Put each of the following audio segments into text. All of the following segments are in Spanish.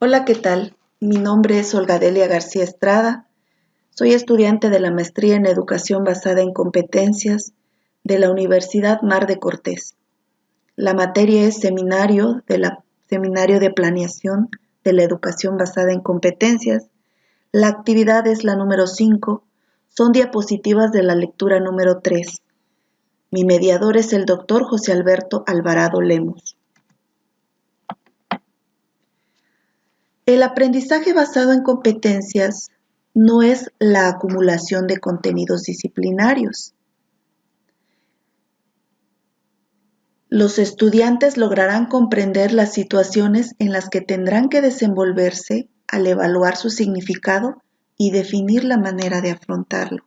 Hola, ¿qué tal? Mi nombre es Olga Delia García Estrada. Soy estudiante de la Maestría en Educación Basada en Competencias de la Universidad Mar de Cortés. La materia es Seminario de Planeación de la Educación Basada en Competencias. La actividad es la número 5. Son diapositivas de la lectura número 3. Mi mediador es el doctor José Alberto Alvarado Lemus. El aprendizaje basado en competencias no es la acumulación de contenidos disciplinarios. Los estudiantes lograrán comprender las situaciones en las que tendrán que desenvolverse al evaluar su significado y definir la manera de afrontarlo.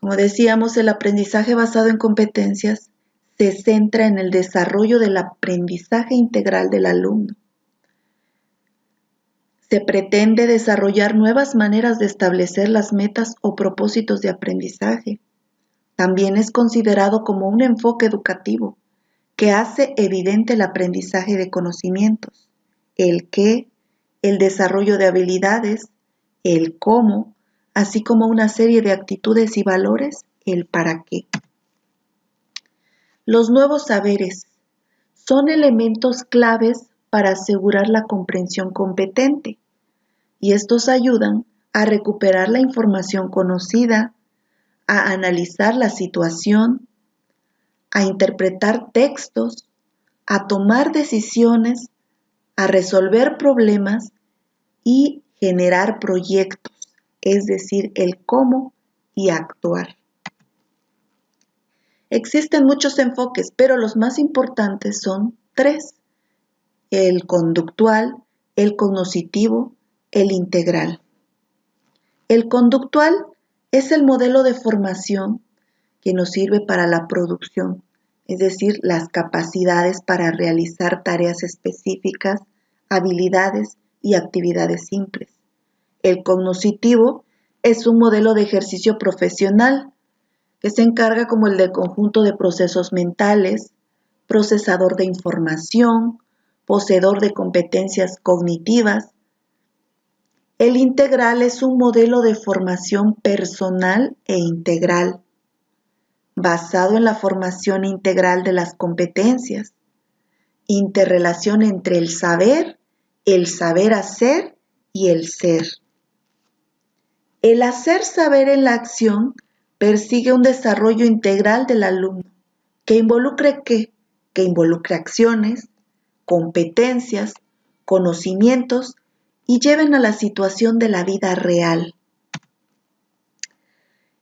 Como decíamos, el aprendizaje basado en competencias se centra en el desarrollo del aprendizaje integral del alumno. Se pretende desarrollar nuevas maneras de establecer las metas o propósitos de aprendizaje. También es considerado como un enfoque educativo que hace evidente el aprendizaje de conocimientos, el qué, el desarrollo de habilidades, el cómo, así como una serie de actitudes y valores, el para qué. Los nuevos saberes son elementos claves para asegurar la comprensión competente, y estos ayudan a recuperar la información conocida, a analizar la situación, a interpretar textos, a tomar decisiones, a resolver problemas y generar proyectos, es decir, el cómo y actuar. Existen muchos enfoques, pero los más importantes son 3: el conductual, el cognoscitivo, el integral. El conductual es el modelo de formación que nos sirve para la producción, es decir, las capacidades para realizar tareas específicas, habilidades y actividades simples. El cognoscitivo es un modelo de ejercicio profesional que se encarga como el del conjunto de procesos mentales, procesador de información, poseedor de competencias cognitivas. El integral es un modelo de formación personal e integral, basado en la formación integral de las competencias, interrelación entre el saber hacer y el ser. El hacer saber en la acción persigue un desarrollo integral del alumno, que involucre ¿qué? Que involucre acciones, competencias, conocimientos y lleven a la situación de la vida real.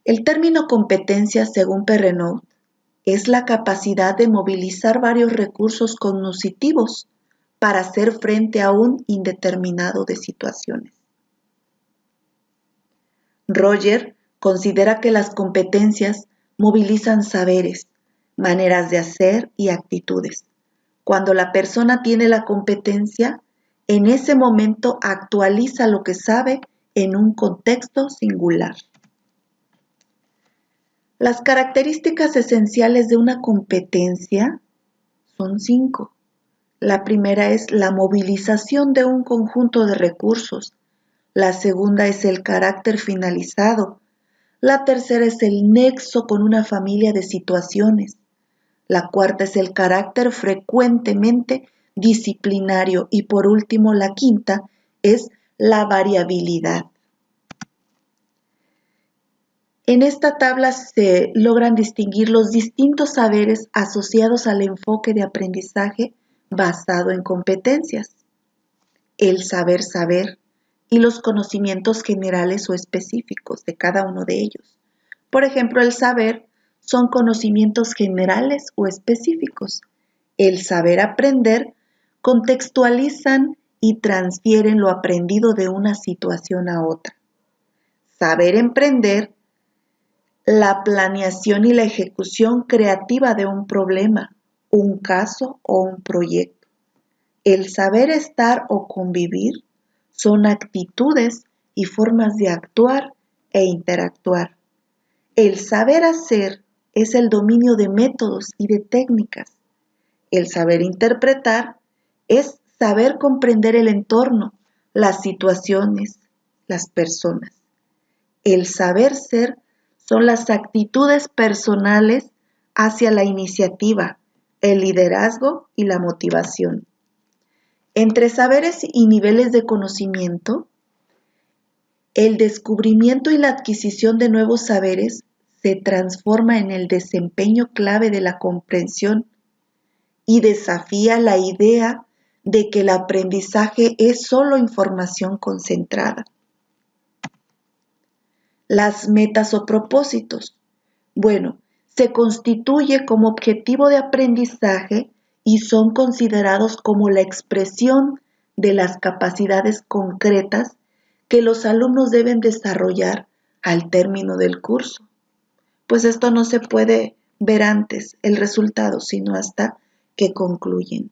El término competencia, según Perrenot, es la capacidad de movilizar varios recursos cognitivos para hacer frente a un indeterminado de situaciones. Roger considera que las competencias movilizan saberes, maneras de hacer y actitudes. Cuando la persona tiene la competencia, en ese momento actualiza lo que sabe en un contexto singular. Las características esenciales de una competencia son 5. La primera es la movilización de un conjunto de recursos. La segunda es el carácter finalizado. La tercera es el nexo con una familia de situaciones. La cuarta es el carácter frecuentemente disciplinario. Y por último, la quinta es la variabilidad. En esta tabla se logran distinguir los distintos saberes asociados al enfoque de aprendizaje basado en competencias. El saber y los conocimientos generales o específicos de cada uno de ellos. Por ejemplo, el saber son conocimientos generales o específicos. El saber aprender contextualizan y transfieren lo aprendido de una situación a otra. Saber emprender, la planeación y la ejecución creativa de un problema, un caso o un proyecto. El saber estar o convivir son actitudes y formas de actuar e interactuar. El saber hacer es el dominio de métodos y de técnicas. El saber interpretar es saber comprender el entorno, las situaciones, las personas. El saber ser son las actitudes personales hacia la iniciativa, el liderazgo y la motivación. Entre saberes y niveles de conocimiento, el descubrimiento y la adquisición de nuevos saberes se transforma en el desempeño clave de la comprensión y desafía la idea de que el aprendizaje es solo información concentrada. Las metas o propósitos. Bueno, se constituye como objetivo de aprendizaje y son considerados como la expresión de las capacidades concretas que los alumnos deben desarrollar al término del curso. Pues esto no se puede ver antes el resultado, sino hasta que concluyen.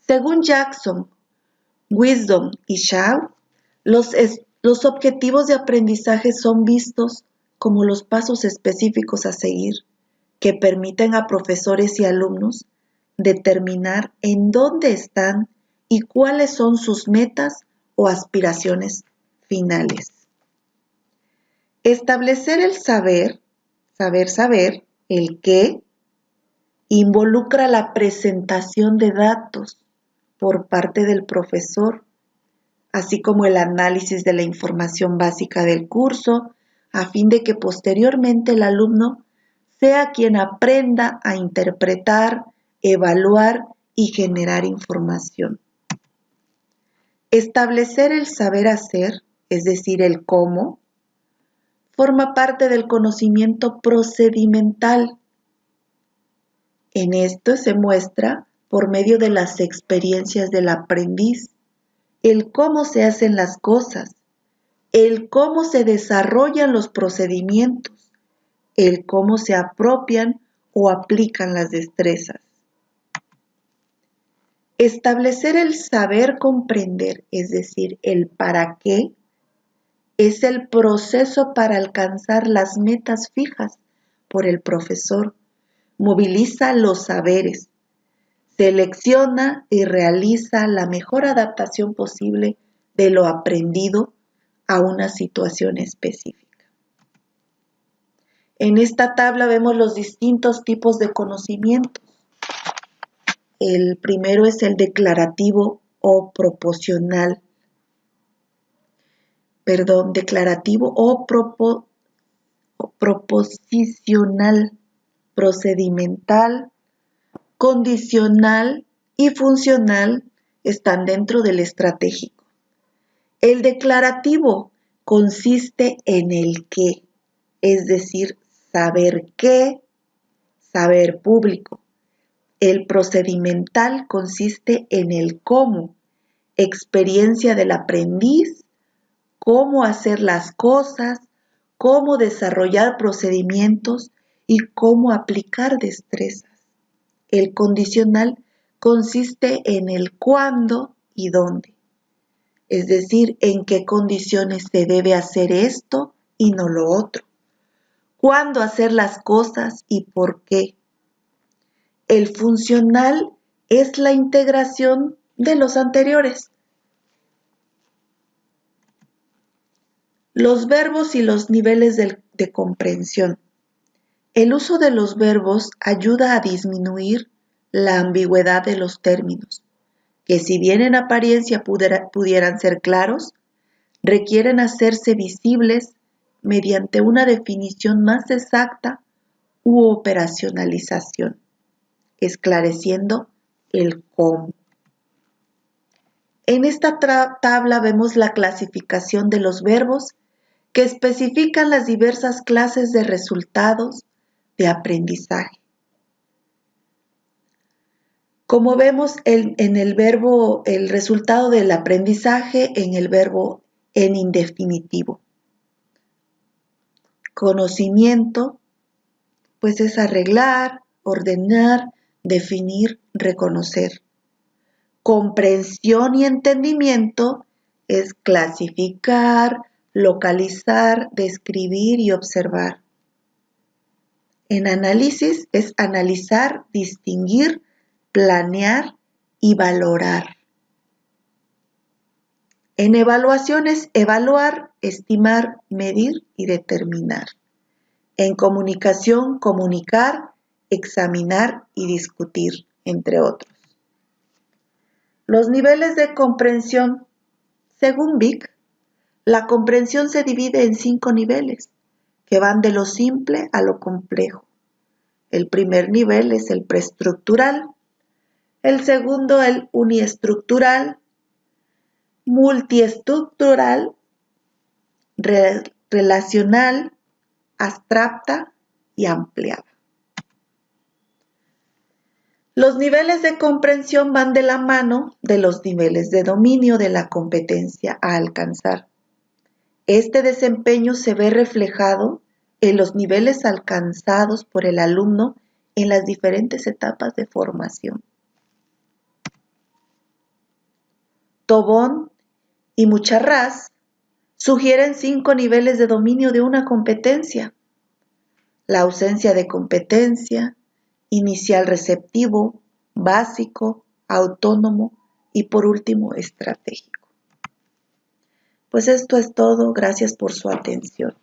Según Jackson, Wisdom y Shaw, los objetivos de aprendizaje son vistos como los pasos específicos a seguir que permiten a profesores y alumnos determinar en dónde están y cuáles son sus metas o aspiraciones finales. Establecer el saber, el qué, involucra la presentación de datos por parte del profesor, así como el análisis de la información básica del curso, a fin de que posteriormente el alumno sea quien aprenda a interpretar, evaluar y generar información. Establecer el saber hacer, es decir, el cómo, forma parte del conocimiento procedimental. En esto se muestra por medio de las experiencias del aprendiz, el cómo se hacen las cosas, el cómo se desarrollan los procedimientos, el cómo se apropian o aplican las destrezas. Establecer el saber comprender, es decir, el para qué, es el proceso para alcanzar las metas fijas por el profesor. Moviliza los saberes, selecciona y realiza la mejor adaptación posible de lo aprendido a una situación específica. En esta tabla vemos los distintos tipos de conocimientos. El primero es el declarativo o proposicional. Declarativo o proposicional, procedimental, condicional y funcional están dentro del estratégico. El declarativo consiste en el qué, es decir, saber qué, saber público. El procedimental consiste en el cómo, experiencia del aprendiz, cómo hacer las cosas, cómo desarrollar procedimientos y cómo aplicar destrezas. El condicional consiste en el cuándo y dónde, es decir, en qué condiciones se debe hacer esto y no lo otro, cuándo hacer las cosas y por qué. El funcional es la integración de los anteriores. Los verbos y los niveles de comprensión. El uso de los verbos ayuda a disminuir la ambigüedad de los términos, que si bien en apariencia pudieran ser claros, requieren hacerse visibles mediante una definición más exacta u operacionalización, esclareciendo el cómo. En esta tabla vemos la clasificación de los verbos que especifican las diversas clases de resultados de aprendizaje. Como vemos en el verbo, el resultado del aprendizaje en el verbo en indefinitivo. Conocimiento, pues es arreglar, ordenar, definir, reconocer. Comprensión y entendimiento es clasificar, localizar, describir y observar. En análisis es analizar, distinguir, planear y valorar. En evaluación es evaluar, estimar, medir y determinar. En comunicación, comunicar, examinar y discutir, entre otros. Los niveles de comprensión. Según Vick, la comprensión se divide en 5 niveles, que van de lo simple a lo complejo. El primer nivel es el preestructural, el segundo el uniestructural, multiestructural, relacional, abstracta y ampliada. Los niveles de comprensión van de la mano de los niveles de dominio de la competencia a alcanzar. Este desempeño se ve reflejado en los niveles alcanzados por el alumno en las diferentes etapas de formación. Tobón y Mucharraz sugieren 5 niveles de dominio de una competencia: la ausencia de competencia, inicial receptivo, básico, autónomo y por último estratégico. Pues esto es todo, gracias por su atención.